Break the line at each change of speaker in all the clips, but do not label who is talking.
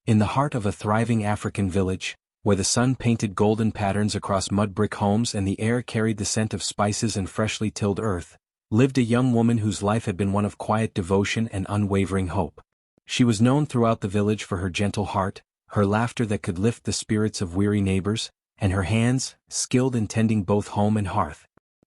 In the heart of a thriving African village, where the sun painted golden patterns across mud brick homes and the air carried the scent of spices and freshly tilled earth, lived a young woman whose life had been one of quiet devotion and unwavering hope. She was known throughout the village for her gentle heart, her laughter that could lift the spirits of weary neighbors, and her hands, skilled in tending both home and hearth.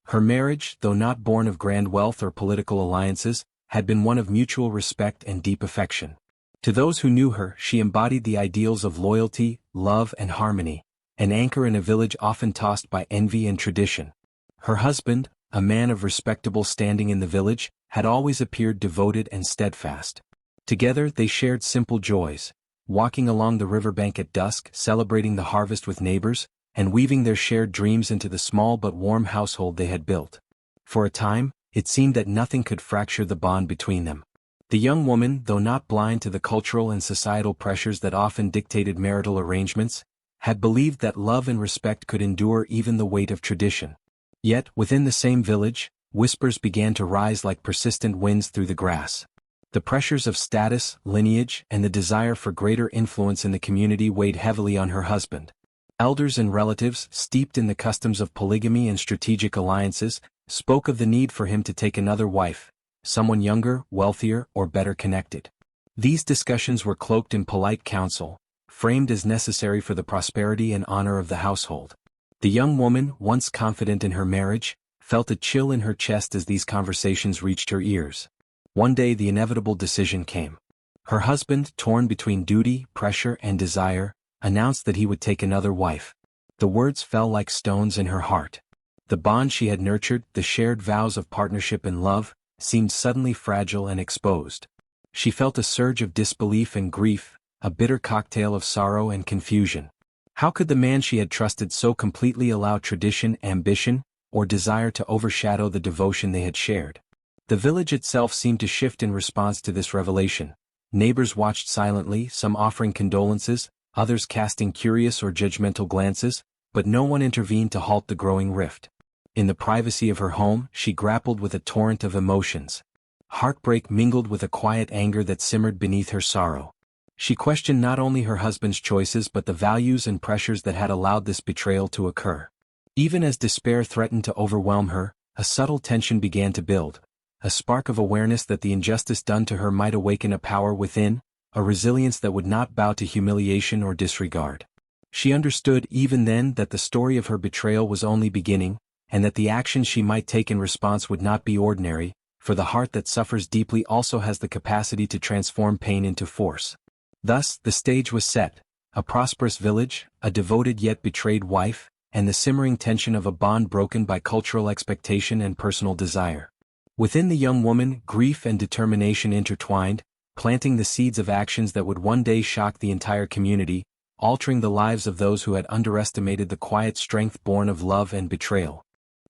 Her marriage, though not born of grand wealth or political alliances, had been one of mutual respect and deep affection. To those who knew her, she embodied the ideals of loyalty, love and harmony, an anchor in a village often tossed by envy and tradition. Her husband, a man of respectable standing in the village, had always appeared devoted and steadfast. Together they shared simple joys, walking along the riverbank at dusk, celebrating the harvest with neighbors, and weaving their shared dreams into the small but warm household they had built. For a time, it seemed that nothing could fracture the bond between them. The young woman, though not blind to the cultural and societal pressures that often dictated marital arrangements, had believed that love and respect could endure even the weight of tradition. Yet, within the same village, whispers began to rise like persistent winds through the grass. The pressures of status, lineage, and the desire for greater influence in the community weighed heavily on her husband. Elders and relatives, steeped in the customs of polygamy and strategic alliances, spoke of the need for him to take another wife, someone younger, wealthier, or better connected. These discussions were cloaked in polite counsel, framed as necessary for the prosperity and honor of the household. The young woman, once confident in her marriage, felt a chill in her chest as these conversations reached her ears. One day the inevitable decision came. Her husband, torn between duty, pressure, and desire, announced that he would take another wife. The words fell like stones in her heart. The bond she had nurtured, the shared vows of partnership and love, seemed suddenly fragile and exposed. She felt a surge of disbelief and grief, a bitter cocktail of sorrow and confusion. How could the man she had trusted so completely allow tradition, ambition, or desire to overshadow the devotion they had shared? The village itself seemed to shift in response to this revelation. Neighbors watched silently, some offering condolences, others casting curious or judgmental glances, but no one intervened to halt the growing rift. In the privacy of her home, she grappled with a torrent of emotions. Heartbreak mingled with a quiet anger that simmered beneath her sorrow. She questioned not only her husband's choices but the values and pressures that had allowed this betrayal to occur. Even as despair threatened to overwhelm her, a subtle tension began to build, a spark of awareness that the injustice done to her might awaken a power within, a resilience that would not bow to humiliation or disregard. She understood even then that the story of her betrayal was only beginning, and that the action she might take in response would not be ordinary, for the heart that suffers deeply also has the capacity to transform pain into force. Thus, the stage was set, a prosperous village, a devoted yet betrayed wife, and the simmering tension of a bond broken by cultural expectation and personal desire. Within the young woman, grief and determination intertwined, planting the seeds of actions that would one day shock the entire community, altering the lives of those who had underestimated the quiet strength born of love and betrayal.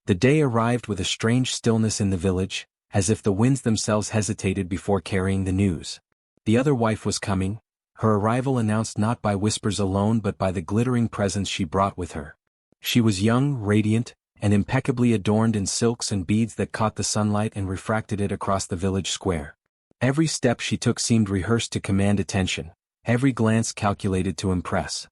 The day arrived with a strange stillness in the village, as if the winds themselves hesitated before carrying the news. The other wife was coming, her arrival announced not by whispers alone but by the glittering presence she brought with her. She was young, radiant, and impeccably adorned in silks and beads that caught the sunlight and refracted it across the village square. Every step she took seemed rehearsed to command attention, every glance calculated to impress.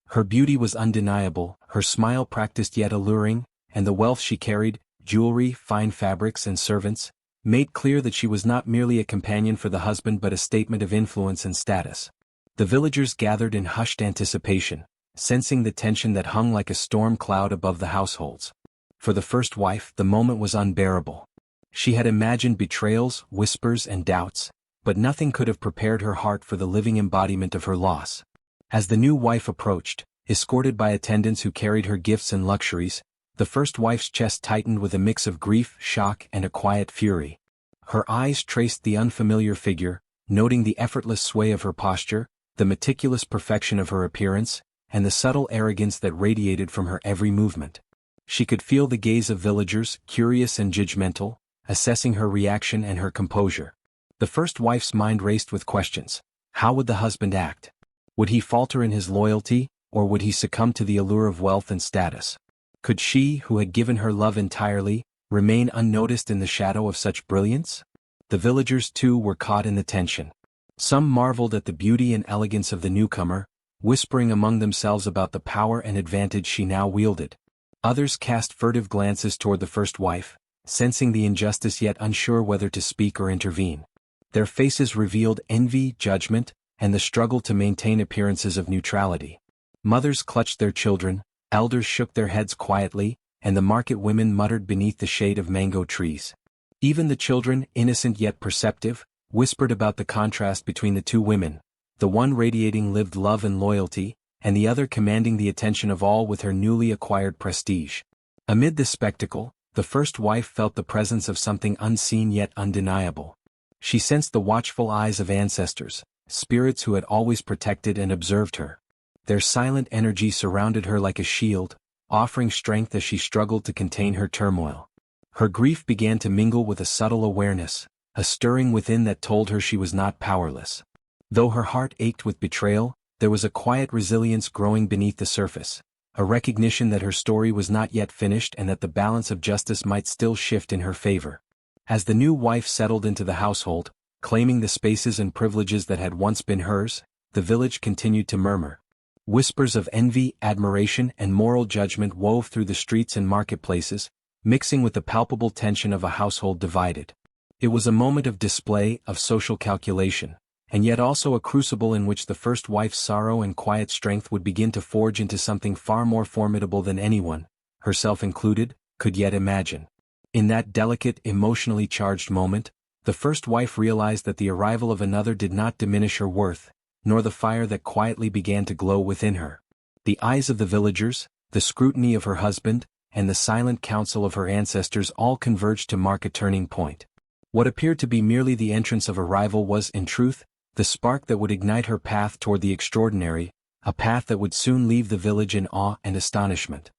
Her beauty was undeniable, her smile practiced yet alluring, and the wealth she carried, jewelry, fine fabrics and servants, made clear that she was not merely a companion for the husband but a statement of influence and status. The villagers gathered in hushed anticipation, sensing the tension that hung like a storm cloud above the households. For the first wife, the moment was unbearable. She had imagined betrayals, whispers, and doubts, but nothing could have prepared her heart for the living embodiment of her loss. As the new wife approached, escorted by attendants who carried her gifts and luxuries, the first wife's chest tightened with a mix of grief, shock, and a quiet fury. Her eyes traced the unfamiliar figure, noting the effortless sway of her posture, the meticulous perfection of her appearance, and the subtle arrogance that radiated from her every movement. She could feel the gaze of villagers, curious and judgmental, assessing her reaction and her composure. The first wife's mind raced with questions. How would the husband act? Would he falter in his loyalty, or would he succumb to the allure of wealth and status? Could she, who had given her love entirely, remain unnoticed in the shadow of such brilliance? The villagers too were caught in the tension. Some marveled at the beauty and elegance of the newcomer, whispering among themselves about the power and advantage she now wielded. Others cast furtive glances toward the first wife, sensing the injustice yet unsure whether to speak or intervene. Their faces revealed envy, judgment, and the struggle to maintain appearances of neutrality. Mothers clutched their children, elders shook their heads quietly, and the market women muttered beneath the shade of mango trees. Even the children, innocent yet perceptive, whispered about the contrast between the two women, the one radiating lived love and loyalty, and the other commanding the attention of all with her newly acquired prestige. Amid the spectacle, the first wife felt the presence of something unseen yet undeniable. She sensed the watchful eyes of ancestors, spirits who had always protected and observed her. Their silent energy surrounded her like a shield, offering strength as she struggled to contain her turmoil. Her grief began to mingle with a subtle awareness, a stirring within that told her she was not powerless. Though her heart ached with betrayal, there was a quiet resilience growing beneath the surface, a recognition that her story was not yet finished and that the balance of justice might still shift in her favor. As the new wife settled into the household, claiming the spaces and privileges that had once been hers, the village continued to murmur. Whispers of envy, admiration, and moral judgment wove through the streets and marketplaces, mixing with the palpable tension of a household divided. It was a moment of display, of social calculation, and yet also a crucible in which the first wife's sorrow and quiet strength would begin to forge into something far more formidable than anyone, herself included, could yet imagine. In that delicate, emotionally charged moment, the first wife realized that the arrival of another did not diminish her worth, nor the fire that quietly began to glow within her. The eyes of the villagers, the scrutiny of her husband, and the silent counsel of her ancestors all converged to mark a turning point. What appeared to be merely the entrance of a rival was, in truth, the spark that would ignite her path toward the extraordinary, a path that would soon leave the village in awe and astonishment.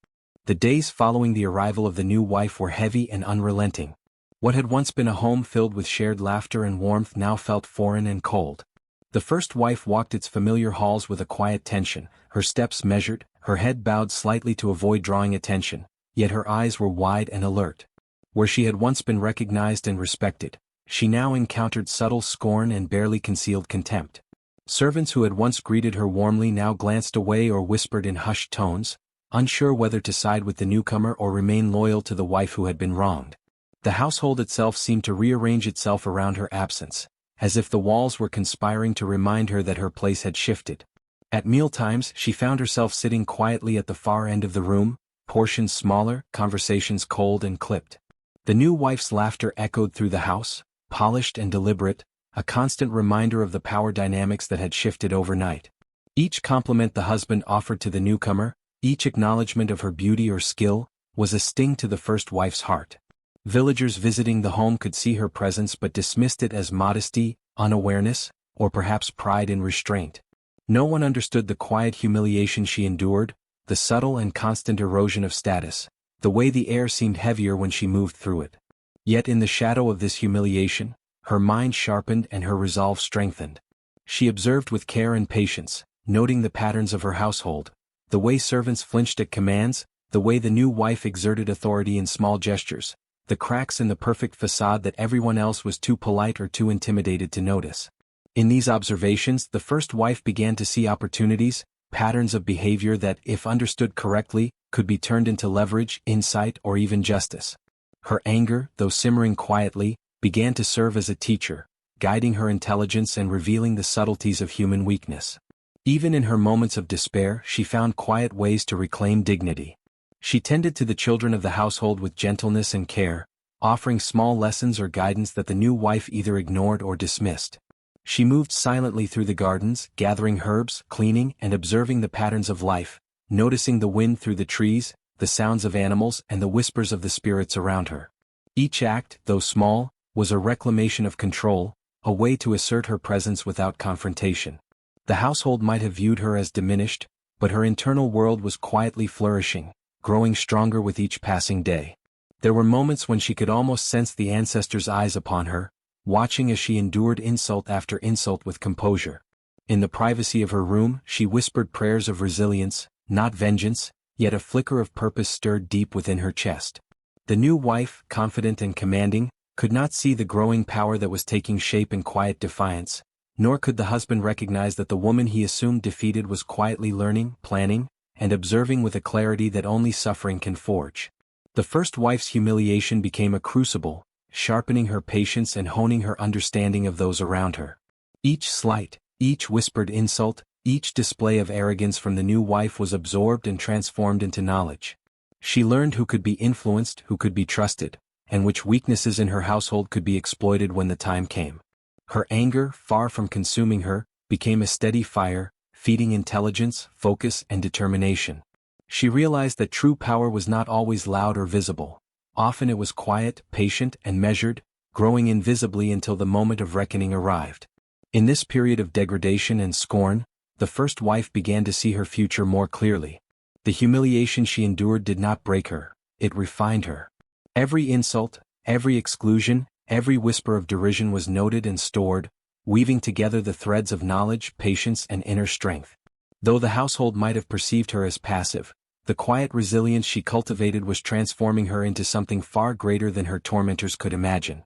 The days following the arrival of the new wife were heavy and unrelenting. What had once been a home filled with shared laughter and warmth now felt foreign and cold. The first wife walked its familiar halls with a quiet tension, her steps measured, her head bowed slightly to avoid drawing attention, yet her eyes were wide and alert. Where she had once been recognized and respected, she now encountered subtle scorn and barely concealed contempt. Servants who had once greeted her warmly now glanced away or whispered in hushed tones, unsure whether to side with the newcomer or remain loyal to the wife who had been wronged. The household itself seemed to rearrange itself around her absence, as if the walls were conspiring to remind her that her place had shifted. At mealtimes she found herself sitting quietly at the far end of the room, portions smaller, conversations cold and clipped. The new wife's laughter echoed through the house, polished and deliberate, a constant reminder of the power dynamics that had shifted overnight. Each compliment the husband offered to the newcomer, each acknowledgement of her beauty or skill, was a sting to the first wife's heart. Villagers visiting the home could see her presence but dismissed it as modesty, unawareness, or perhaps pride in restraint. No one understood the quiet humiliation she endured, the subtle and constant erosion of status, the way the air seemed heavier when she moved through it. Yet in the shadow of this humiliation, her mind sharpened and her resolve strengthened. She observed with care and patience, noting the patterns of her household, the way servants flinched at commands, the way the new wife exerted authority in small gestures, the cracks in the perfect facade that everyone else was too polite or too intimidated to notice. In these observations, the first wife began to see opportunities, patterns of behavior that, if understood correctly, could be turned into leverage, insight, or even justice. Her anger, though simmering quietly, began to serve as a teacher, guiding her intelligence and revealing the subtleties of human weakness. Even in her moments of despair, she found quiet ways to reclaim dignity. She tended to the children of the household with gentleness and care, offering small lessons or guidance that the new wife either ignored or dismissed. She moved silently through the gardens, gathering herbs, cleaning, and observing the patterns of life, noticing the wind through the trees, the sounds of animals, and the whispers of the spirits around her. Each act, though small, was a reclamation of control, a way to assert her presence without confrontation. The household might have viewed her as diminished, but her internal world was quietly flourishing, growing stronger with each passing day. There were moments when she could almost sense the ancestors' eyes upon her, watching as she endured insult after insult with composure. In the privacy of her room, she whispered prayers of resilience, not vengeance, yet a flicker of purpose stirred deep within her chest. The new wife, confident and commanding, could not see the growing power that was taking shape in quiet defiance, nor could the husband recognize that the woman he assumed defeated was quietly learning, planning, and observing with a clarity that only suffering can forge. The first wife's humiliation became a crucible, sharpening her patience and honing her understanding of those around her. Each slight, each whispered insult, each display of arrogance from the new wife was absorbed and transformed into knowledge. She learned who could be influenced, who could be trusted, and which weaknesses in her household could be exploited when the time came. Her anger, far from consuming her, became a steady fire, feeding intelligence, focus, and determination. She realized that true power was not always loud or visible. Often it was quiet, patient, and measured, growing invisibly until the moment of reckoning arrived. In this period of degradation and scorn, the first wife began to see her future more clearly. The humiliation she endured did not break her, it refined her. Every insult, every exclusion, every whisper of derision was noted and stored, weaving together the threads of knowledge, patience, and inner strength. Though the household might have perceived her as passive, the quiet resilience she cultivated was transforming her into something far greater than her tormentors could imagine.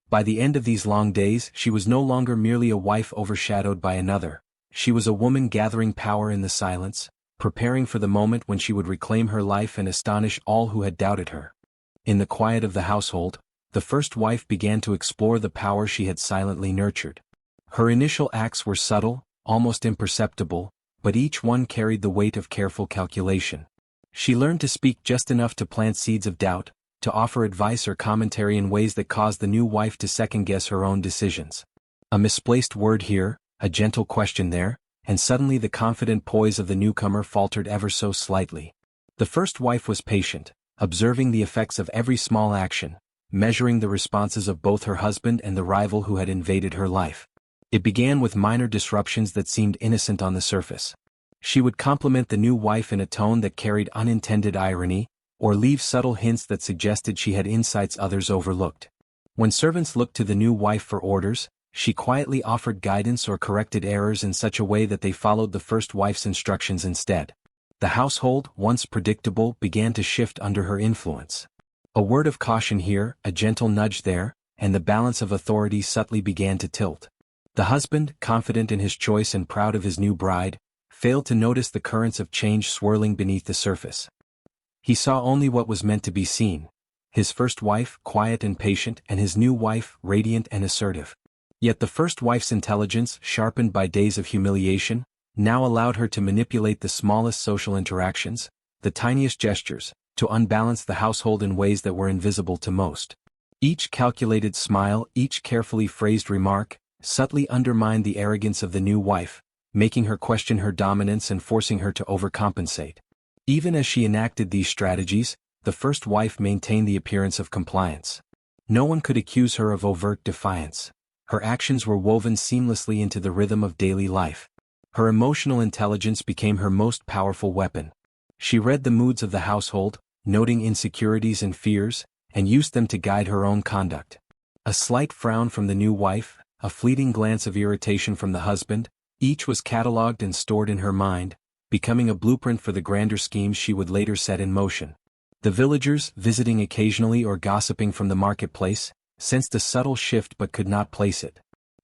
By the end of these long days, she was no longer merely a wife overshadowed by another. She was a woman gathering power in the silence, preparing for the moment when she would reclaim her life and astonish all who had doubted her. In the quiet of the household, the first wife began to explore the power she had silently nurtured. Her initial acts were subtle, almost imperceptible, but each one carried the weight of careful calculation. She learned to speak just enough to plant seeds of doubt, to offer advice or commentary in ways that caused the new wife to second-guess her own decisions. A misplaced word here, a gentle question there, and suddenly the confident poise of the newcomer faltered ever so slightly. The first wife was patient, observing the effects of every small action, measuring the responses of both her husband and the rival who had invaded her life. It began with minor disruptions that seemed innocent on the surface. She would compliment the new wife in a tone that carried unintended irony, or leave subtle hints that suggested she had insights others overlooked. When servants looked to the new wife for orders, she quietly offered guidance or corrected errors in such a way that they followed the first wife's instructions instead. The household, once predictable, began to shift under her influence. A word of caution here, a gentle nudge there, and the balance of authority subtly began to tilt. The husband, confident in his choice and proud of his new bride, failed to notice the currents of change swirling beneath the surface. He saw only what was meant to be seen: his first wife, quiet and patient, and his new wife, radiant and assertive. Yet the first wife's intelligence, sharpened by days of humiliation, now allowed her to manipulate the smallest social interactions, the tiniest gestures, to unbalance the household in ways that were invisible to most. Each calculated smile, each carefully phrased remark, subtly undermined the arrogance of the new wife, making her question her dominance and forcing her to overcompensate. Even as she enacted these strategies, the first wife maintained the appearance of compliance. No one could accuse her of overt defiance. Her actions were woven seamlessly into the rhythm of daily life. Her emotional intelligence became her most powerful weapon. She read the moods of the household, noting insecurities and fears, and used them to guide her own conduct. A slight frown from the new wife, a fleeting glance of irritation from the husband, each was catalogued and stored in her mind, becoming a blueprint for the grander schemes she would later set in motion. The villagers, visiting occasionally or gossiping from the marketplace, sensed a subtle shift but could not place it.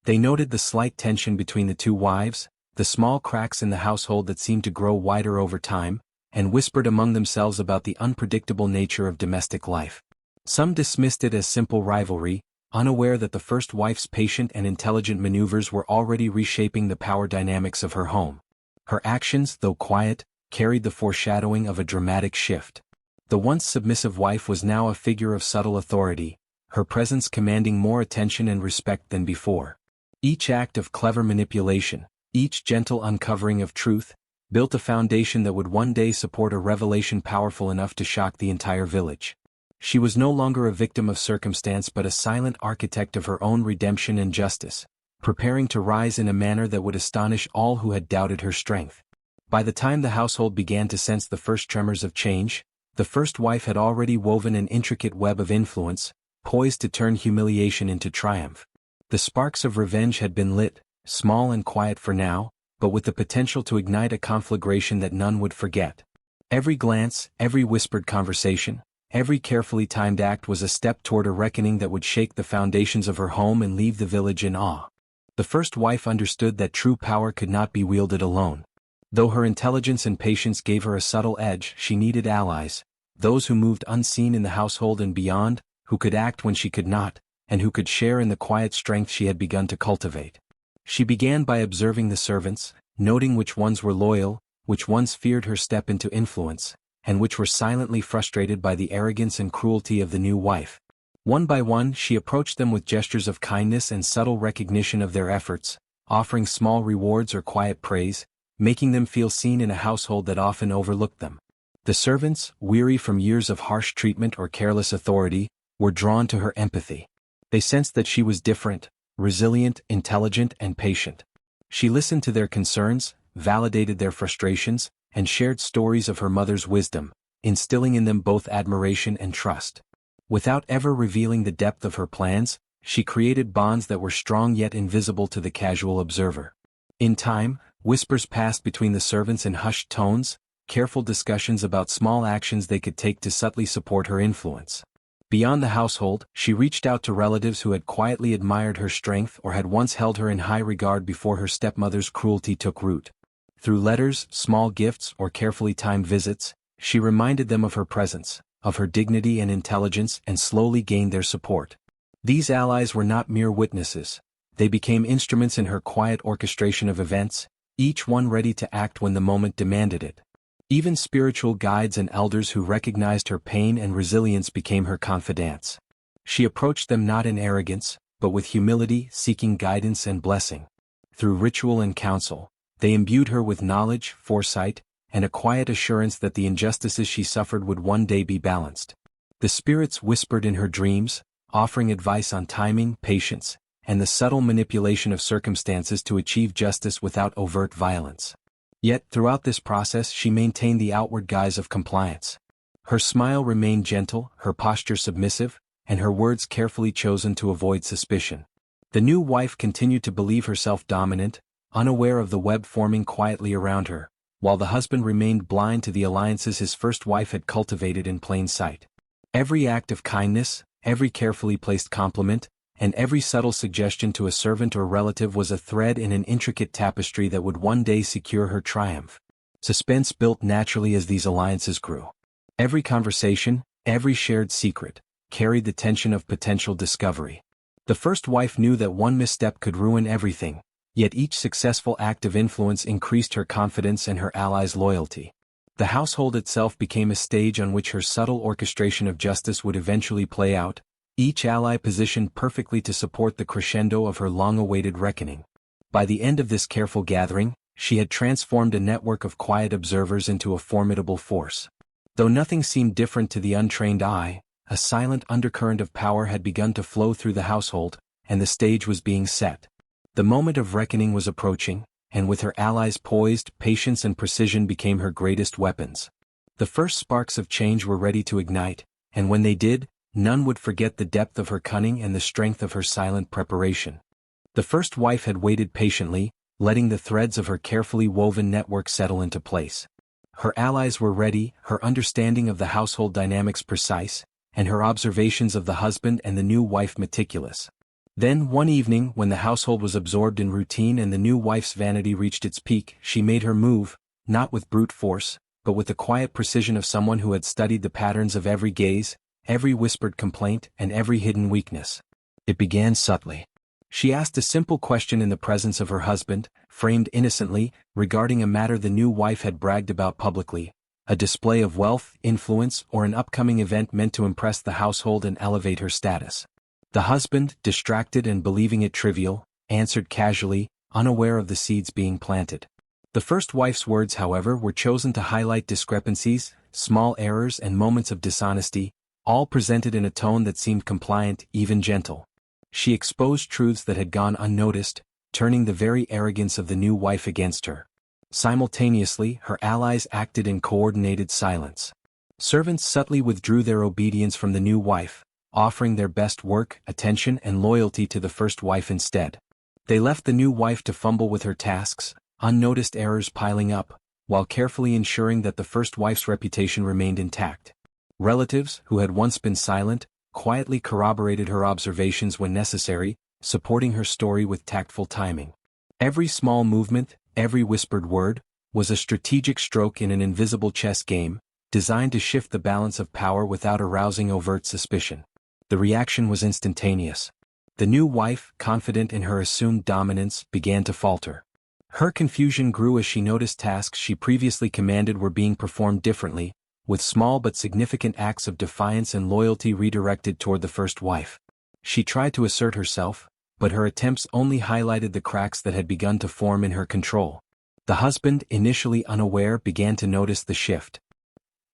They noted the slight tension between the two wives, the small cracks in the household that seemed to grow wider over time, and whispered among themselves about the unpredictable nature of domestic life. Some dismissed it as simple rivalry, unaware that the first wife's patient and intelligent maneuvers were already reshaping the power dynamics of her home. Her actions, though quiet, carried the foreshadowing of a dramatic shift. The once submissive wife was now a figure of subtle authority, her presence commanding more attention and respect than before. Each act of clever manipulation, each gentle uncovering of truth, built a foundation that would one day support a revelation powerful enough to shock the entire village. She was no longer a victim of circumstance but a silent architect of her own redemption and justice, preparing to rise in a manner that would astonish all who had doubted her strength. By the time the household began to sense the first tremors of change, the first wife had already woven an intricate web of influence, poised to turn humiliation into triumph. The sparks of revenge had been lit, small and quiet for now, but with the potential to ignite a conflagration that none would forget. Every glance, every whispered conversation, every carefully timed act was a step toward a reckoning that would shake the foundations of her home and leave the village in awe. The first wife understood that true power could not be wielded alone. Though her intelligence and patience gave her a subtle edge, she needed allies, those who moved unseen in the household and beyond, who could act when she could not, and who could share in the quiet strength she had begun to cultivate. She began by observing the servants, noting which ones were loyal, which ones feared her step into influence, and which were silently frustrated by the arrogance and cruelty of the new wife. One by one she approached them with gestures of kindness and subtle recognition of their efforts, offering small rewards or quiet praise, making them feel seen in a household that often overlooked them. The servants, weary from years of harsh treatment or careless authority, were drawn to her empathy. They sensed that she was different, resilient, intelligent, and patient. She listened to their concerns, validated their frustrations, and shared stories of her mother's wisdom, instilling in them both admiration and trust. Without ever revealing the depth of her plans, she created bonds that were strong yet invisible to the casual observer. In time, whispers passed between the servants in hushed tones, careful discussions about small actions they could take to subtly support her influence. Beyond the household, she reached out to relatives who had quietly admired her strength or had once held her in high regard before her stepmother's cruelty took root. Through letters, small gifts, or carefully timed visits, she reminded them of her presence, of her dignity and intelligence, and slowly gained their support. These allies were not mere witnesses. They became instruments in her quiet orchestration of events, each one ready to act when the moment demanded it. Even spiritual guides and elders who recognized her pain and resilience became her confidants. She approached them not in arrogance, but with humility, seeking guidance and blessing. Through ritual and counsel, they imbued her with knowledge, foresight, and a quiet assurance that the injustices she suffered would one day be balanced. The spirits whispered in her dreams, offering advice on timing, patience, and the subtle manipulation of circumstances to achieve justice without overt violence. Yet, throughout this process she maintained the outward guise of compliance. Her smile remained gentle, her posture submissive, and her words carefully chosen to avoid suspicion. The new wife continued to believe herself dominant, unaware of the web forming quietly around her, while the husband remained blind to the alliances his first wife had cultivated in plain sight. Every act of kindness, every carefully placed compliment, and every subtle suggestion to a servant or relative was a thread in an intricate tapestry that would one day secure her triumph. Suspense built naturally as these alliances grew. Every conversation, every shared secret, carried the tension of potential discovery. The first wife knew that one misstep could ruin everything, yet each successful act of influence increased her confidence and her allies' loyalty. The household itself became a stage on which her subtle orchestration of justice would eventually play out, each ally positioned perfectly to support the crescendo of her long-awaited reckoning. By the end of this careful gathering, she had transformed a network of quiet observers into a formidable force. Though nothing seemed different to the untrained eye, a silent undercurrent of power had begun to flow through the household, and the stage was being set. The moment of reckoning was approaching, and with her allies poised, patience and precision became her greatest weapons. The first sparks of change were ready to ignite, and when they did, none would forget the depth of her cunning and the strength of her silent preparation. The first wife had waited patiently, letting the threads of her carefully woven network settle into place. Her allies were ready, her understanding of the household dynamics precise, and her observations of the husband and the new wife meticulous. Then, one evening, when the household was absorbed in routine and the new wife's vanity reached its peak, she made her move, not with brute force, but with the quiet precision of someone who had studied the patterns of every gaze, every whispered complaint, and every hidden weakness. It began subtly. She asked a simple question in the presence of her husband, framed innocently, regarding a matter the new wife had bragged about publicly, a display of wealth, influence, or an upcoming event meant to impress the household and elevate her status. The husband, distracted and believing it trivial, answered casually, unaware of the seeds being planted. The first wife's words, however, were chosen to highlight discrepancies, small errors, and moments of dishonesty, all presented in a tone that seemed compliant, even gentle. She exposed truths that had gone unnoticed, turning the very arrogance of the new wife against her. Simultaneously, her allies acted in coordinated silence. Servants subtly withdrew their obedience from the new wife, offering their best work, attention, and loyalty to the first wife instead. They left the new wife to fumble with her tasks, unnoticed errors piling up, while carefully ensuring that the first wife's reputation remained intact. Relatives, who had once been silent, quietly corroborated her observations when necessary, supporting her story with tactful timing. Every small movement, every whispered word, was a strategic stroke in an invisible chess game, designed to shift the balance of power without arousing overt suspicion. The reaction was instantaneous. The new wife, confident in her assumed dominance, began to falter. Her confusion grew as she noticed tasks she previously commanded were being performed differently, with small but significant acts of defiance and loyalty redirected toward the first wife. She tried to assert herself, but her attempts only highlighted the cracks that had begun to form in her control. The husband, initially unaware, began to notice the shift.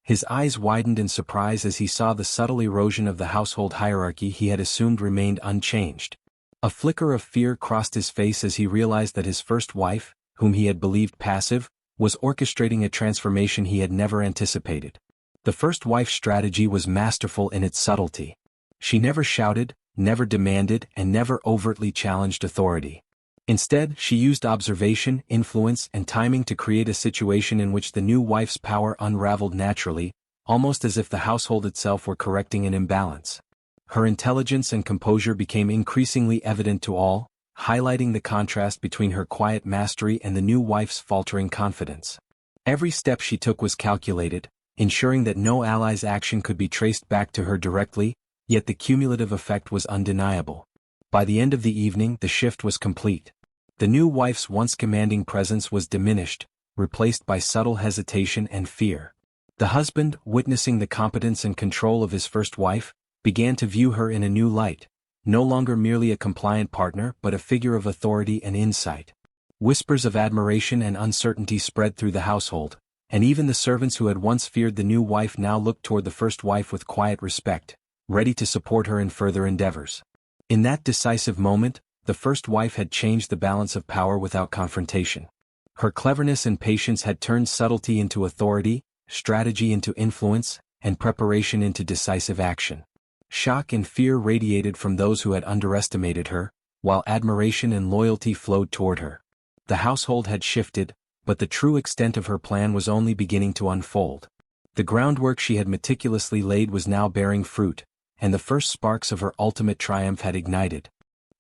His eyes widened in surprise as he saw the subtle erosion of the household hierarchy he had assumed remained unchanged. A flicker of fear crossed his face as he realized that his first wife, whom he had believed passive, was orchestrating a transformation he had never anticipated. The first wife's strategy was masterful in its subtlety. She never shouted, never demanded, and never overtly challenged authority. Instead, she used observation, influence, and timing to create a situation in which the new wife's power unraveled naturally, almost as if the household itself were correcting an imbalance. Her intelligence and composure became increasingly evident to all, highlighting the contrast between her quiet mastery and the new wife's faltering confidence. Every step she took was calculated, ensuring that no ally's action could be traced back to her directly, yet the cumulative effect was undeniable. By the end of the evening, the shift was complete. The new wife's once commanding presence was diminished, replaced by subtle hesitation and fear. The husband, witnessing the competence and control of his first wife, began to view her in a new light, no longer merely a compliant partner but a figure of authority and insight. Whispers of admiration and uncertainty spread through the household, and even the servants who had once feared the new wife now looked toward the first wife with quiet respect, ready to support her in further endeavors. In that decisive moment, the first wife had changed the balance of power without confrontation. Her cleverness and patience had turned subtlety into authority, strategy into influence, and preparation into decisive action. Shock and fear radiated from those who had underestimated her, while admiration and loyalty flowed toward her. The household had shifted, but the true extent of her plan was only beginning to unfold. The groundwork she had meticulously laid was now bearing fruit, and the first sparks of her ultimate triumph had ignited.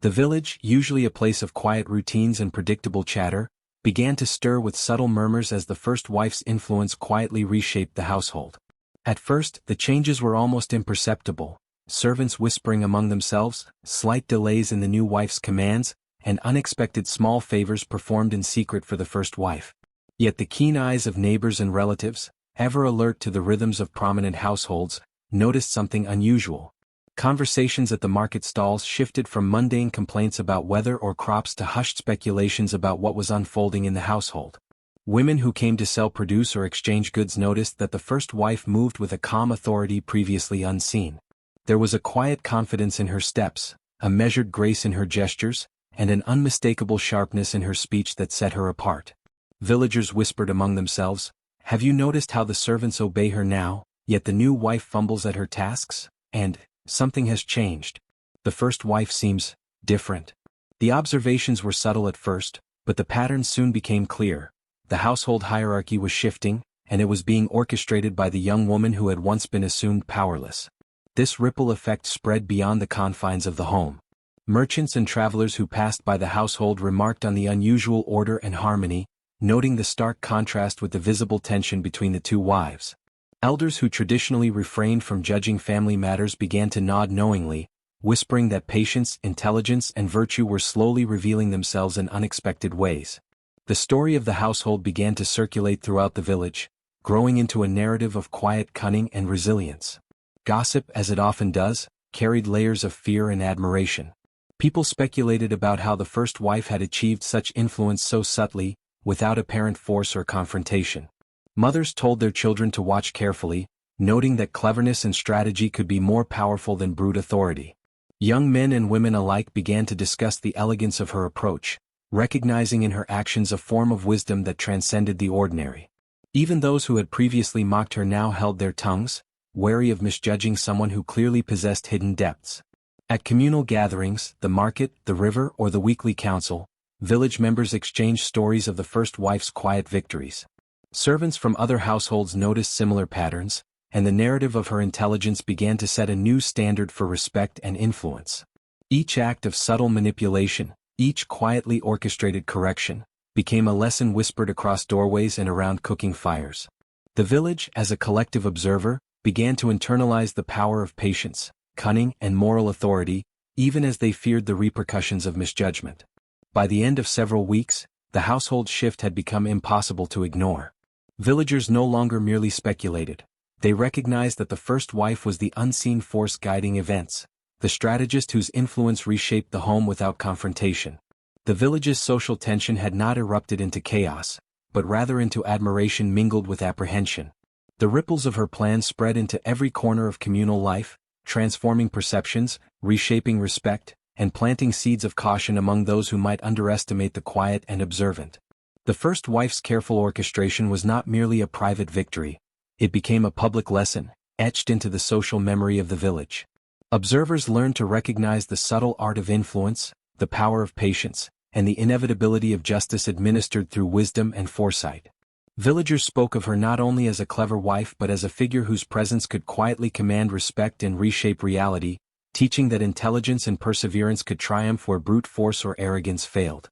The village, usually a place of quiet routines and predictable chatter, began to stir with subtle murmurs as the first wife's influence quietly reshaped the household. At first, the changes were almost imperceptible. Servants whispering among themselves, slight delays in the new wife's commands, and unexpected small favors performed in secret for the first wife. Yet the keen eyes of neighbors and relatives, ever alert to the rhythms of prominent households, noticed something unusual. Conversations at the market stalls shifted from mundane complaints about weather or crops to hushed speculations about what was unfolding in the household. Women who came to sell produce or exchange goods noticed that the first wife moved with a calm authority previously unseen. There was a quiet confidence in her steps, a measured grace in her gestures, and an unmistakable sharpness in her speech that set her apart. Villagers whispered among themselves, "Have you noticed how the servants obey her now, yet the new wife fumbles at her tasks? And, something has changed. The first wife seems different." The observations were subtle at first, but the patterns soon became clear. The household hierarchy was shifting, and it was being orchestrated by the young woman who had once been assumed powerless. This ripple effect spread beyond the confines of the home. Merchants and travelers who passed by the household remarked on the unusual order and harmony, noting the stark contrast with the visible tension between the two wives. Elders who traditionally refrained from judging family matters began to nod knowingly, whispering that patience, intelligence, and virtue were slowly revealing themselves in unexpected ways. The story of the household began to circulate throughout the village, growing into a narrative of quiet cunning and resilience. Gossip, as it often does, carried layers of fear and admiration. People speculated about how the first wife had achieved such influence so subtly, without apparent force or confrontation. Mothers told their children to watch carefully, noting that cleverness and strategy could be more powerful than brute authority. Young men and women alike began to discuss the elegance of her approach, recognizing in her actions a form of wisdom that transcended the ordinary. Even those who had previously mocked her now held their tongues, wary of misjudging someone who clearly possessed hidden depths. At communal gatherings, the market, the river, or the weekly council, village members exchanged stories of the first wife's quiet victories. Servants from other households noticed similar patterns, and the narrative of her intelligence began to set a new standard for respect and influence. Each act of subtle manipulation, each quietly orchestrated correction, became a lesson whispered across doorways and around cooking fires. The village, as a collective observer, began to internalize the power of patience, cunning, and moral authority, even as they feared the repercussions of misjudgment. By the end of several weeks, the household shift had become impossible to ignore. Villagers no longer merely speculated. They recognized that the first wife was the unseen force guiding events, the strategist whose influence reshaped the home without confrontation. The village's social tension had not erupted into chaos, but rather into admiration mingled with apprehension. The ripples of her plan spread into every corner of communal life, transforming perceptions, reshaping respect, and planting seeds of caution among those who might underestimate the quiet and observant. The first wife's careful orchestration was not merely a private victory. It became a public lesson, etched into the social memory of the village. Observers learned to recognize the subtle art of influence, the power of patience, and the inevitability of justice administered through wisdom and foresight. Villagers spoke of her not only as a clever wife but as a figure whose presence could quietly command respect and reshape reality, teaching that intelligence and perseverance could triumph where brute force or arrogance failed.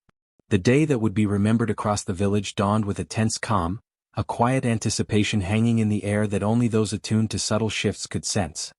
The day that would be remembered across the village dawned with a tense calm, a quiet anticipation hanging in the air that only those attuned to subtle shifts could sense.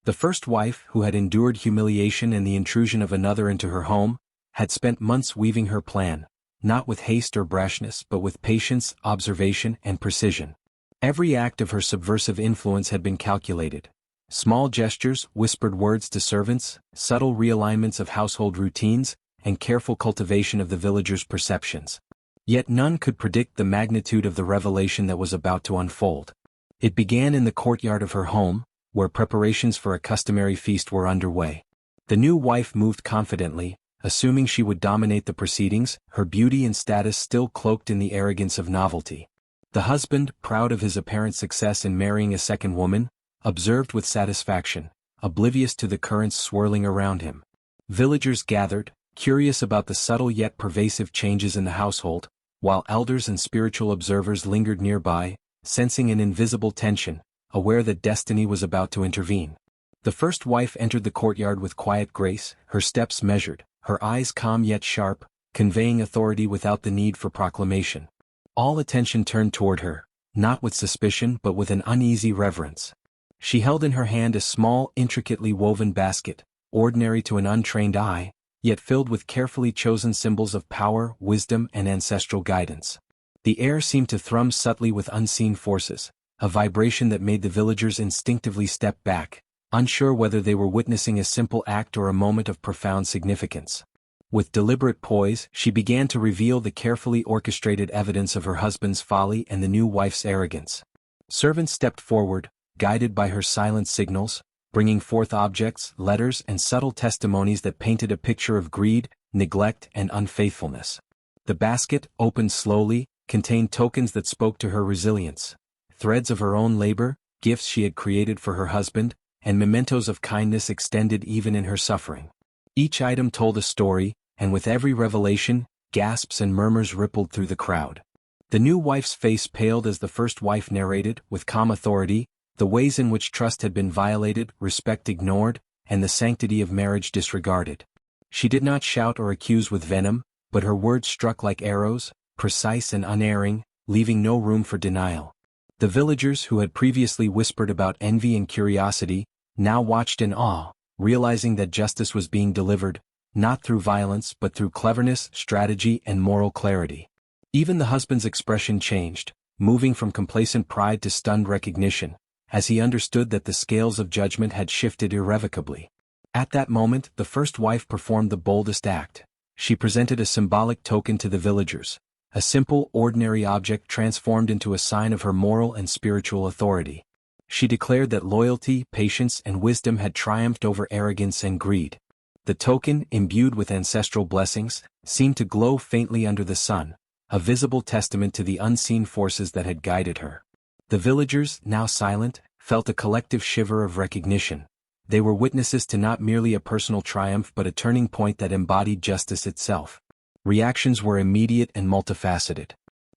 The first wife, who had endured humiliation and the intrusion of another into her home, had spent months weaving her plan, not with haste or brashness but with patience, observation, and precision. Every act of her subversive influence had been calculated. Small gestures, whispered words to servants, subtle realignments of household routines, and careful cultivation of the villagers' perceptions. Yet none could predict the magnitude of the revelation that was about to unfold. It began in the courtyard of her home, where preparations for a customary feast were underway. The new wife moved confidently, assuming she would dominate the proceedings, her beauty and status still cloaked in the arrogance of novelty. The husband, proud of his apparent success in marrying a second woman, observed with satisfaction, oblivious to the currents swirling around him. Villagers gathered, curious about the subtle yet pervasive changes in the household, while elders and spiritual observers lingered nearby, sensing an invisible tension, aware that destiny was about to intervene. The first wife entered the courtyard with quiet grace, her steps measured, her eyes calm yet sharp, conveying authority without the need for proclamation. All attention turned toward her, not with suspicion but with an uneasy reverence. She held in her hand a small, intricately woven basket, ordinary to an untrained eye, yet filled with carefully chosen symbols of power, wisdom, and ancestral guidance. The air seemed to thrum subtly with unseen forces, a vibration that made the villagers instinctively step back, unsure whether they were witnessing a simple act or a moment of profound significance. With deliberate poise, she began to reveal the carefully orchestrated evidence of her husband's folly and the new wife's arrogance. Servants stepped forward, guided by her silent signals, bringing forth objects, letters, and subtle testimonies that painted a picture of greed, neglect, and unfaithfulness. The basket, opened slowly, contained tokens that spoke to her resilience, threads of her own labor, gifts she had created for her husband, and mementos of kindness extended even in her suffering. Each item told a story, and with every revelation, gasps and murmurs rippled through the crowd. The new wife's face paled as the first wife narrated, with calm authority, the ways in which trust had been violated, respect ignored, and the sanctity of marriage disregarded. She did not shout or accuse with venom, but her words struck like arrows, precise and unerring, leaving no room for denial. The villagers who had previously whispered about envy and curiosity, now watched in awe, realizing that justice was being delivered, not through violence but through cleverness, strategy, and moral clarity. Even the husband's expression changed, moving from complacent pride to stunned recognition, as he understood that the scales of judgment had shifted irrevocably. At that moment, the first wife performed the boldest act. She presented a symbolic token to the villagers, a simple, ordinary object transformed into a sign of her moral and spiritual authority. She declared that loyalty, patience, and wisdom had triumphed over arrogance and greed. The token, imbued with ancestral blessings, seemed to glow faintly under the sun, a visible testament to the unseen forces that had guided her. The villagers, now silent, felt a collective shiver of recognition. They were witnesses to not merely a personal triumph but a turning point that embodied justice itself. Reactions were immediate and multifaceted.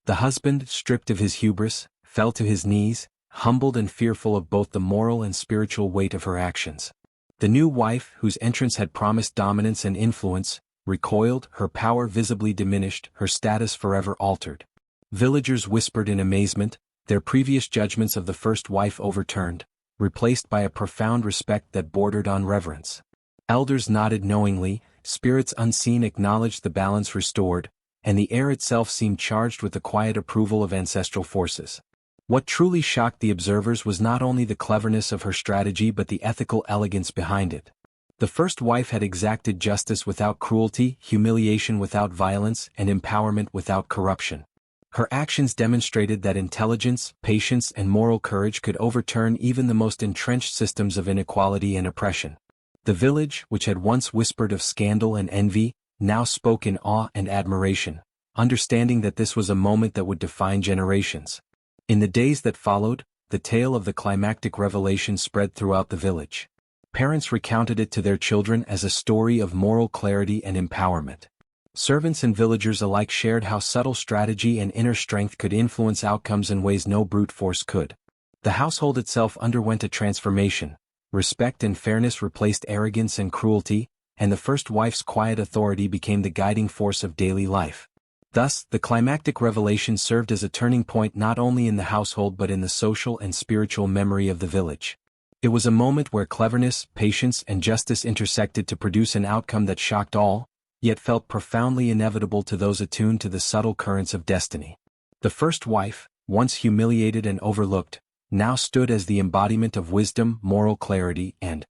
The husband, stripped of his hubris, fell to his knees, humbled and fearful of both the moral and spiritual weight of her actions. The new wife, whose entrance had promised dominance and influence, recoiled, her power visibly diminished, her status forever altered. Villagers whispered in amazement, their previous judgments of the first wife overturned, replaced by a profound respect that bordered on reverence. Elders nodded knowingly, spirits unseen acknowledged the balance restored, and the air itself seemed charged with the quiet approval of ancestral forces. What truly shocked the observers was not only the cleverness of her strategy but the ethical elegance behind it. The first wife had exacted justice without cruelty, humiliation without violence, and empowerment without corruption. Her actions demonstrated that intelligence, patience, and moral courage could overturn even the most entrenched systems of inequality and oppression. The village, which had once whispered of scandal and envy, now spoke in awe and admiration, understanding that this was a moment that would define generations. In the days that followed, the tale of the climactic revelation spread throughout the village. Parents recounted it to their children as a story of moral clarity and empowerment. Servants and villagers alike shared how subtle strategy and inner strength could influence outcomes in ways no brute force could. The household itself underwent a transformation. Respect and fairness replaced arrogance and cruelty, and the first wife's quiet authority became the guiding force of daily life. Thus, the climactic revelation served as a turning point not only in the household but in the social and spiritual memory of the village. It was a moment where cleverness, patience, and justice intersected to produce an outcome that shocked all, yet felt profoundly inevitable to those attuned to the subtle currents of destiny. The first wife, once humiliated and overlooked, now stood as the embodiment of wisdom, moral clarity, and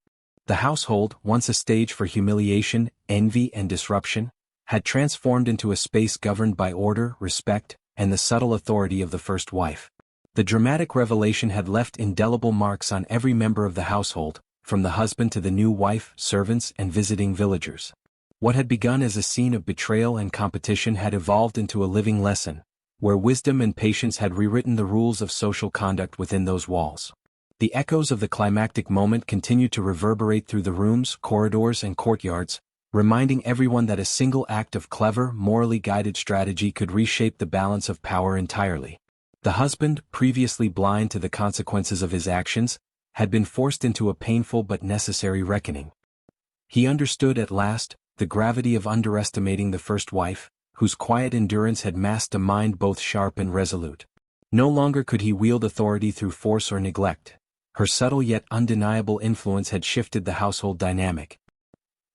the household, once a stage for humiliation, envy, and disruption, had transformed into a space governed by order, respect, and the subtle authority of the first wife. The dramatic revelation had left indelible marks on every member of the household, from the husband to the new wife, servants, and visiting villagers. What had begun as a scene of betrayal and competition had evolved into a living lesson, where wisdom and patience had rewritten the rules of social conduct within those walls. The echoes of the climactic moment continued to reverberate through the rooms, corridors, and courtyards, reminding everyone that a single act of clever, morally guided strategy could reshape the balance of power entirely. The husband, previously blind to the consequences of his actions, had been forced into a painful but necessary reckoning. He understood at last the gravity of underestimating the first wife, whose quiet endurance had masked a mind both sharp and resolute. No longer could he wield authority through force or neglect. Her subtle yet undeniable influence had shifted the household dynamic.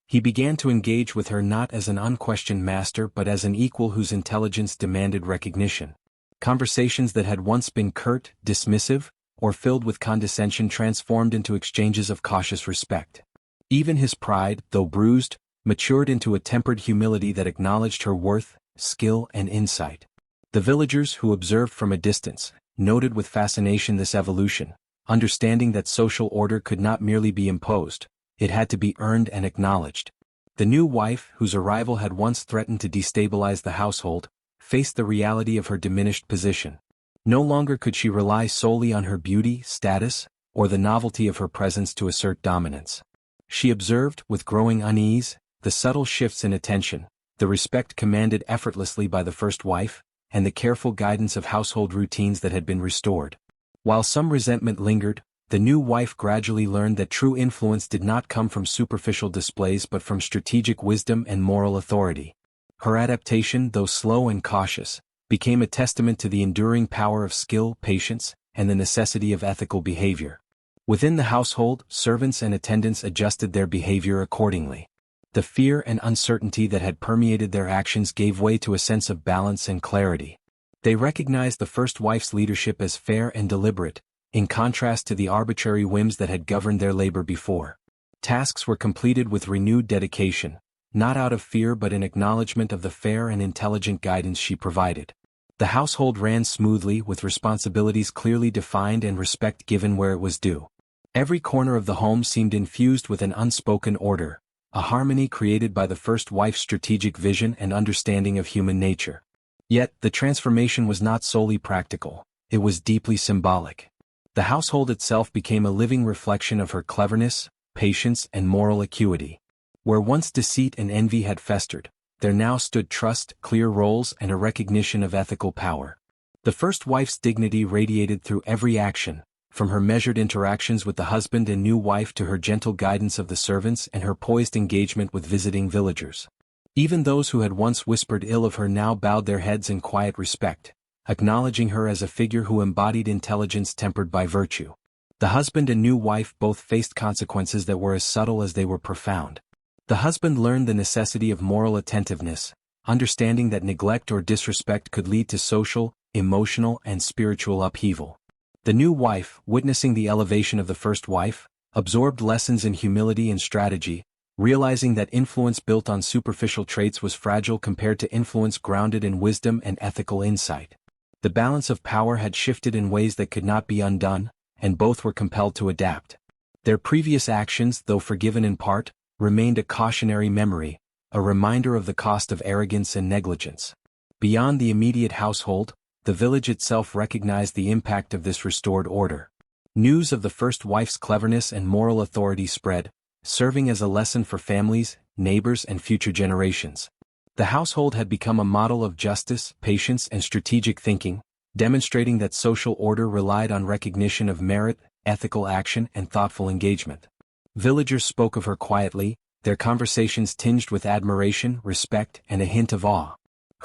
He began to engage with her not as an unquestioned master but as an equal whose intelligence demanded recognition. Conversations that had once been curt, dismissive, or filled with condescension transformed into exchanges of cautious respect. Even his pride, though bruised, matured into a tempered humility that acknowledged her worth, skill, and insight. The villagers, who observed from a distance, noted with fascination this evolution, understanding that social order could not merely be imposed, it had to be earned and acknowledged. The new wife, whose arrival had once threatened to destabilize the household, faced the reality of her diminished position. No longer could she rely solely on her beauty, status, or the novelty of her presence to assert dominance. She observed, with growing unease, the subtle shifts in attention, the respect commanded effortlessly by the first wife, and the careful guidance of household routines that had been restored. While some resentment lingered, the new wife gradually learned that true influence did not come from superficial displays but from strategic wisdom and moral authority. Her adaptation, though slow and cautious, became a testament to the enduring power of skill, patience, and the necessity of ethical behavior. Within the household, servants and attendants adjusted their behavior accordingly. The fear and uncertainty that had permeated their actions gave way to a sense of balance and clarity. They recognized the first wife's leadership as fair and deliberate, in contrast to the arbitrary whims that had governed their labor before. Tasks were completed with renewed dedication, not out of fear but in acknowledgement of the fair and intelligent guidance she provided. The household ran smoothly, with responsibilities clearly defined and respect given where it was due. Every corner of the home seemed infused with an unspoken order, a harmony created by the first wife's strategic vision and understanding of human nature. Yet, the transformation was not solely practical, it was deeply symbolic. The household itself became a living reflection of her cleverness, patience, and moral acuity. Where once deceit and envy had festered, there now stood trust, clear roles, and a recognition of ethical power. The first wife's dignity radiated through every action, from her measured interactions with the husband and new wife to her gentle guidance of the servants and her poised engagement with visiting villagers. Even those who had once whispered ill of her now bowed their heads in quiet respect, acknowledging her as a figure who embodied intelligence tempered by virtue. The husband and new wife both faced consequences that were as subtle as they were profound. The husband learned the necessity of moral attentiveness, understanding that neglect or disrespect could lead to social, emotional, and spiritual upheaval. The new wife, witnessing the elevation of the first wife, absorbed lessons in humility and strategy, realizing that influence built on superficial traits was fragile compared to influence grounded in wisdom and ethical insight. The balance of power had shifted in ways that could not be undone, and both were compelled to adapt. Their previous actions, though forgiven in part, remained a cautionary memory, a reminder of the cost of arrogance and negligence. Beyond the immediate household, the village itself recognized the impact of this restored order. News of the first wife's cleverness and moral authority spread, serving as a lesson for families, neighbors, and future generations. The household had become a model of justice, patience, and strategic thinking, demonstrating that social order relied on recognition of merit, ethical action, and thoughtful engagement. Villagers spoke of her quietly, their conversations tinged with admiration, respect, and a hint of awe.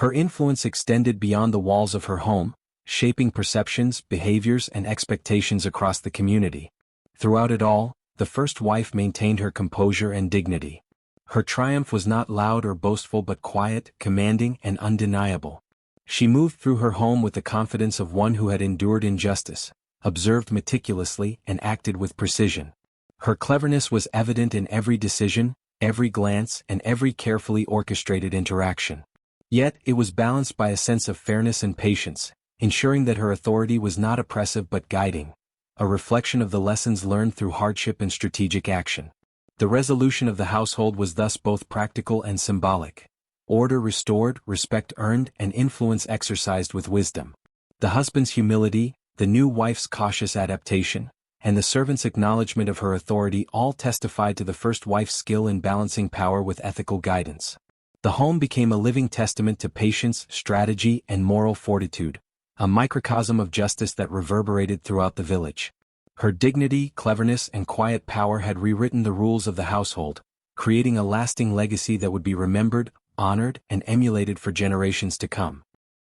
Her influence extended beyond the walls of her home, shaping perceptions, behaviors, and expectations across the community. Throughout it all, the first wife maintained her composure and dignity. Her triumph was not loud or boastful but quiet, commanding, and undeniable. She moved through her home with the confidence of one who had endured injustice, observed meticulously, and acted with precision. Her cleverness was evident in every decision, every glance, and every carefully orchestrated interaction. Yet, it was balanced by a sense of fairness and patience, ensuring that her authority was not oppressive but guiding, a reflection of the lessons learned through hardship and strategic action. The resolution of the household was thus both practical and symbolic. Order restored, respect earned, and influence exercised with wisdom. The husband's humility, the new wife's cautious adaptation, and the servant's acknowledgement of her authority all testified to the first wife's skill in balancing power with ethical guidance. The home became a living testament to patience, strategy, and moral fortitude, a microcosm of justice that reverberated throughout the village. Her dignity, cleverness, and quiet power had rewritten the rules of the household, creating a lasting legacy that would be remembered, honored, and emulated for generations to come.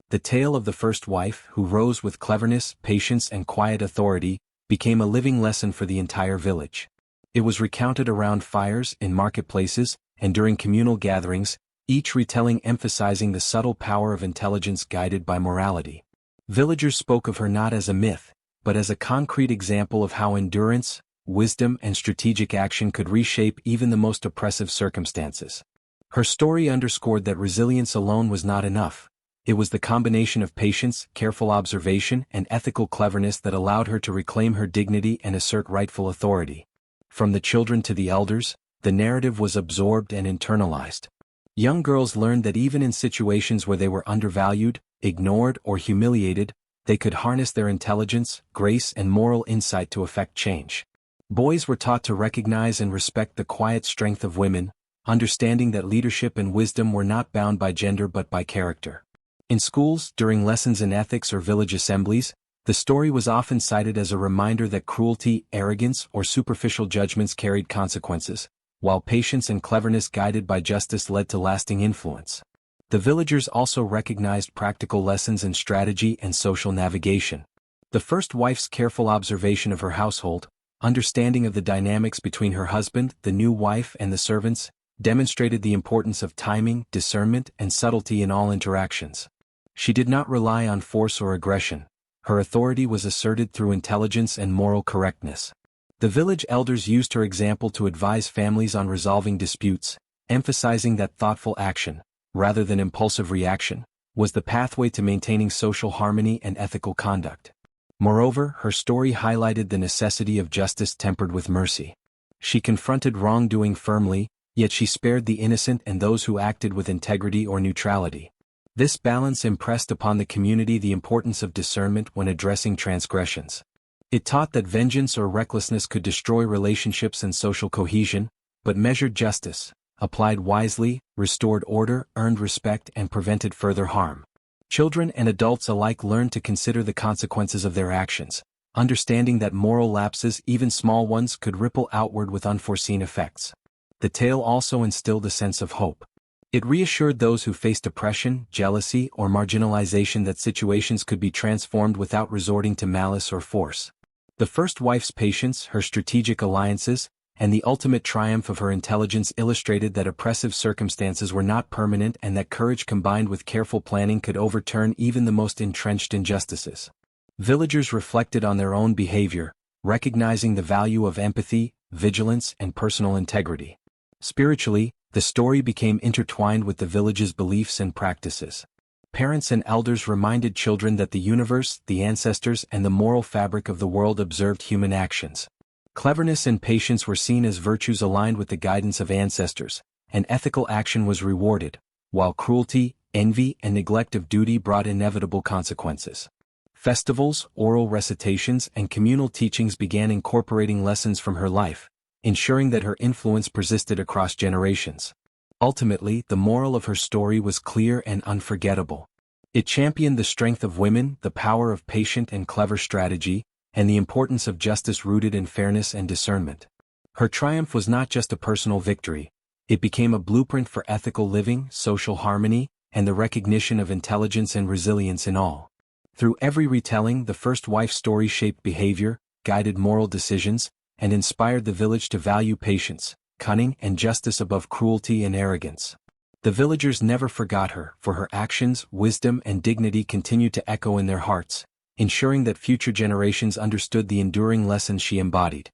The tale of the first wife, who rose with cleverness, patience, and quiet authority, became a living lesson for the entire village. It was recounted around fires, in marketplaces, and during communal gatherings, each retelling emphasizing the subtle power of intelligence guided by morality. Villagers spoke of her not as a myth, but as a concrete example of how endurance, wisdom, and strategic action could reshape even the most oppressive circumstances. Her story underscored that resilience alone was not enough. It was the combination of patience, careful observation, and ethical cleverness that allowed her to reclaim her dignity and assert rightful authority. From the children to the elders, the narrative was absorbed and internalized. Young girls learned that even in situations where they were undervalued, ignored, or humiliated, they could harness their intelligence, grace, and moral insight to effect change. Boys were taught to recognize and respect the quiet strength of women, understanding that leadership and wisdom were not bound by gender but by character. In schools, during lessons in ethics or village assemblies, the story was often cited as a reminder that cruelty, arrogance, or superficial judgments carried consequences, while patience and cleverness guided by justice led to lasting influence. The villagers also recognized practical lessons in strategy and social navigation. The first wife's careful observation of her household, understanding of the dynamics between her husband, the new wife, and the servants, demonstrated the importance of timing, discernment, and subtlety in all interactions. She did not rely on force or aggression. Her authority was asserted through intelligence and moral correctness. The village elders used her example to advise families on resolving disputes, emphasizing that thoughtful action, rather than impulsive reaction, was the pathway to maintaining social harmony and ethical conduct. Moreover, her story highlighted the necessity of justice tempered with mercy. She confronted wrongdoing firmly, yet she spared the innocent and those who acted with integrity or neutrality. This balance impressed upon the community the importance of discernment when addressing transgressions. It taught that vengeance or recklessness could destroy relationships and social cohesion, but measured justice, applied wisely, restored order, earned respect, and prevented further harm. Children and adults alike learned to consider the consequences of their actions, understanding that moral lapses, even small ones, could ripple outward with unforeseen effects. The tale also instilled a sense of hope. It reassured those who faced oppression, jealousy, or marginalization that situations could be transformed without resorting to malice or force. The first wife's patience, her strategic alliances, and the ultimate triumph of her intelligence illustrated that oppressive circumstances were not permanent and that courage combined with careful planning could overturn even the most entrenched injustices. Villagers reflected on their own behavior, recognizing the value of empathy, vigilance, and personal integrity. Spiritually, the story became intertwined with the village's beliefs and practices. Parents and elders reminded children that the universe, the ancestors, and the moral fabric of the world observed human actions. Cleverness and patience were seen as virtues aligned with the guidance of ancestors, and ethical action was rewarded, while cruelty, envy, and neglect of duty brought inevitable consequences. Festivals, oral recitations, and communal teachings began incorporating lessons from her life, ensuring that her influence persisted across generations. Ultimately, the moral of her story was clear and unforgettable. It championed the strength of women, the power of patient and clever strategy, and the importance of justice rooted in fairness and discernment. Her triumph was not just a personal victory, it became a blueprint for ethical living, social harmony, and the recognition of intelligence and resilience in all. Through every retelling, the first wife's story shaped behavior, guided moral decisions, and inspired the village to value patience, cunning, and justice above cruelty and arrogance. The villagers never forgot her, for her actions, wisdom, and dignity continued to echo in their hearts, ensuring that future generations understood the enduring lessons she embodied.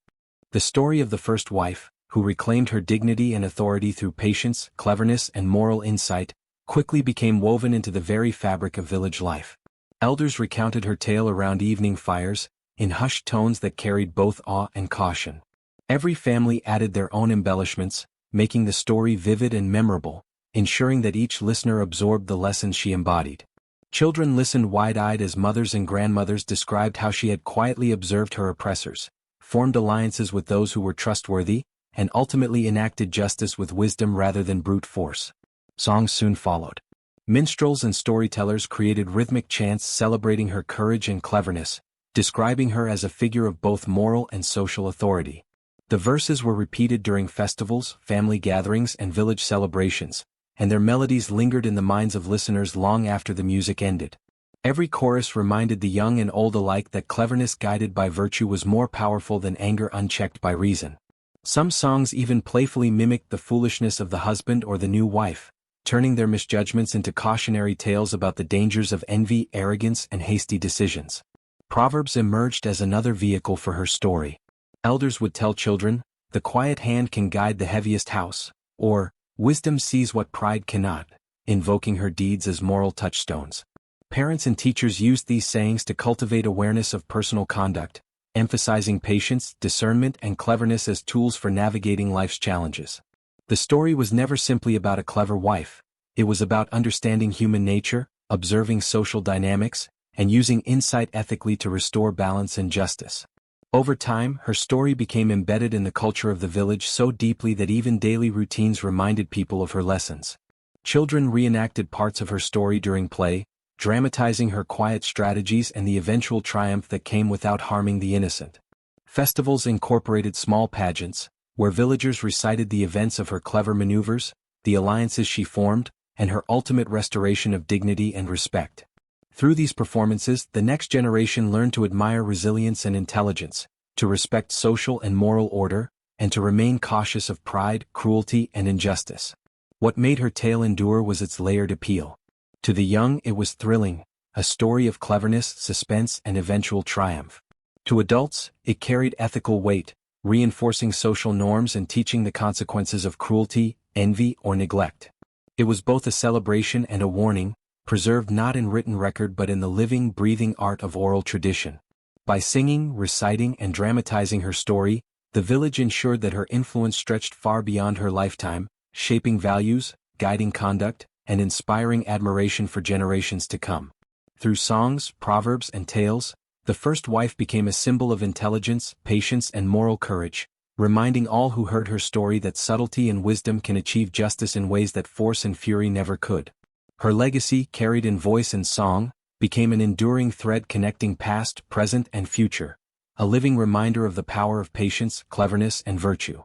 The story of the first wife, who reclaimed her dignity and authority through patience, cleverness, and moral insight, quickly became woven into the very fabric of village life. Elders recounted her tale around evening fires, in hushed tones that carried both awe and caution. Every family added their own embellishments, making the story vivid and memorable, ensuring that each listener absorbed the lessons she embodied. Children listened wide-eyed as mothers and grandmothers described how she had quietly observed her oppressors, formed alliances with those who were trustworthy, and ultimately enacted justice with wisdom rather than brute force. Songs soon followed. Minstrels and storytellers created rhythmic chants celebrating her courage and cleverness, describing her as a figure of both moral and social authority. The verses were repeated during festivals, family gatherings, and village celebrations, and their melodies lingered in the minds of listeners long after the music ended. Every chorus reminded the young and old alike that cleverness guided by virtue was more powerful than anger unchecked by reason. Some songs even playfully mimicked the foolishness of the husband or the new wife, turning their misjudgments into cautionary tales about the dangers of envy, arrogance, and hasty decisions. Proverbs emerged as another vehicle for her story. Elders would tell children, "The quiet hand can guide the heaviest house," or, "Wisdom sees what pride cannot," invoking her deeds as moral touchstones. Parents and teachers used these sayings to cultivate awareness of personal conduct, emphasizing patience, discernment, and cleverness as tools for navigating life's challenges. The story was never simply about a clever wife. It was about understanding human nature, observing social dynamics, and using insight ethically to restore balance and justice. Over time, her story became embedded in the culture of the village so deeply that even daily routines reminded people of her lessons. Children reenacted parts of her story during play, dramatizing her quiet strategies and the eventual triumph that came without harming the innocent. Festivals incorporated small pageants, where villagers recited the events of her clever maneuvers, the alliances she formed, and her ultimate restoration of dignity and respect. Through these performances, the next generation learned to admire resilience and intelligence, to respect social and moral order, and to remain cautious of pride, cruelty, and injustice. What made her tale endure was its layered appeal. To the young, it was thrilling, a story of cleverness, suspense, and eventual triumph. To adults, it carried ethical weight, reinforcing social norms and teaching the consequences of cruelty, envy, or neglect. It was both a celebration and a warning, preserved not in written record but in the living, breathing art of oral tradition. By singing, reciting, and dramatizing her story, the village ensured that her influence stretched far beyond her lifetime, shaping values, guiding conduct, and inspiring admiration for generations to come. Through songs, proverbs, and tales, the first wife became a symbol of intelligence, patience, and moral courage, reminding all who heard her story that subtlety and wisdom can achieve justice in ways that force and fury never could. Her legacy, carried in voice and song, became an enduring thread connecting past, present, and future, a living reminder of the power of patience, cleverness, and virtue.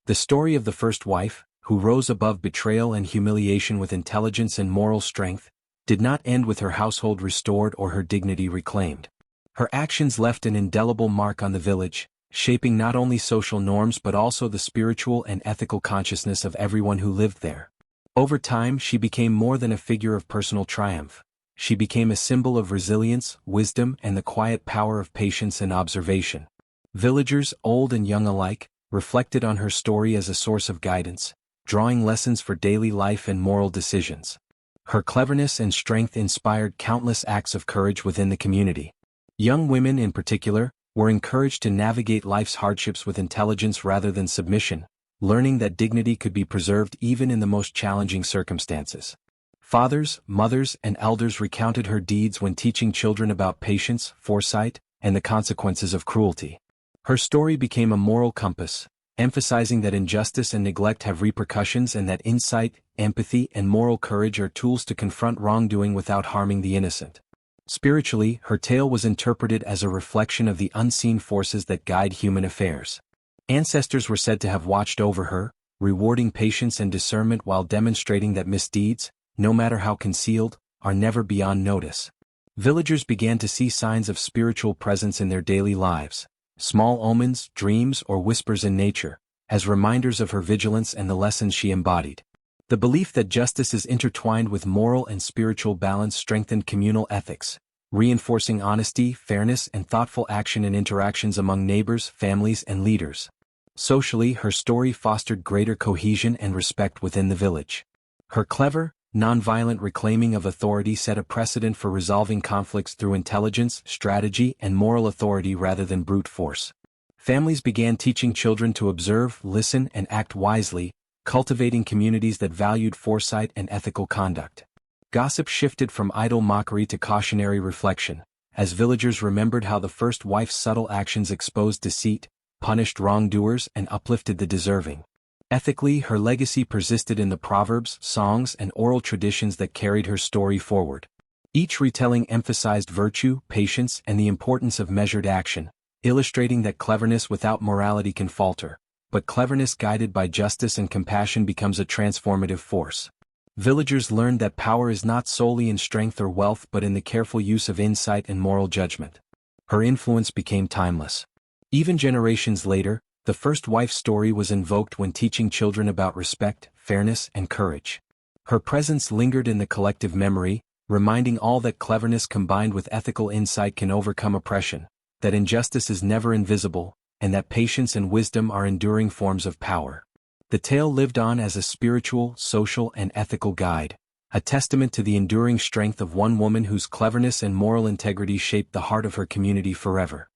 The story of the first wife, who rose above betrayal and humiliation with intelligence and moral strength, did not end with her household restored or her dignity reclaimed. Her actions left an indelible mark on the village, shaping not only social norms but also the spiritual and ethical consciousness of everyone who lived there. Over time, she became more than a figure of personal triumph. She became a symbol of resilience, wisdom, and the quiet power of patience and observation. Villagers, old and young alike, reflected on her story as a source of guidance, drawing lessons for daily life and moral decisions. Her cleverness and strength inspired countless acts of courage within the community. Young women in particular were encouraged to navigate life's hardships with intelligence rather than submission, learning that dignity could be preserved even in the most challenging circumstances. Fathers, mothers, and elders recounted her deeds when teaching children about patience, foresight, and the consequences of cruelty. Her story became a moral compass, emphasizing that injustice and neglect have repercussions and that insight, empathy, and moral courage are tools to confront wrongdoing without harming the innocent. Spiritually, her tale was interpreted as a reflection of the unseen forces that guide human affairs. Ancestors were said to have watched over her, rewarding patience and discernment while demonstrating that misdeeds, no matter how concealed, are never beyond notice. Villagers began to see signs of spiritual presence in their daily lives, small omens, dreams, or whispers in nature, as reminders of her vigilance and the lessons she embodied. The belief that justice is intertwined with moral and spiritual balance strengthened communal ethics, reinforcing honesty, fairness, and thoughtful action in interactions among neighbors, families, and leaders. Socially, her story fostered greater cohesion and respect within the village. Her clever, nonviolent reclaiming of authority set a precedent for resolving conflicts through intelligence, strategy, and moral authority rather than brute force. Families began teaching children to observe, listen, and act wisely, cultivating communities that valued foresight and ethical conduct. Gossip shifted from idle mockery to cautionary reflection, as villagers remembered how the first wife's subtle actions exposed deceit, punished wrongdoers, and uplifted the deserving. Ethically, her legacy persisted in the proverbs, songs, and oral traditions that carried her story forward. Each retelling emphasized virtue, patience, and the importance of measured action, illustrating that cleverness without morality can falter, but cleverness guided by justice and compassion becomes a transformative force. Villagers learned that power is not solely in strength or wealth but in the careful use of insight and moral judgment. Her influence became timeless. Even generations later, the first wife's story was invoked when teaching children about respect, fairness, and courage. Her presence lingered in the collective memory, reminding all that cleverness combined with ethical insight can overcome oppression, that injustice is never invisible, and that patience and wisdom are enduring forms of power. The tale lived on as a spiritual, social, and ethical guide, a testament to the enduring strength of one woman whose cleverness and moral integrity shaped the heart of her community forever.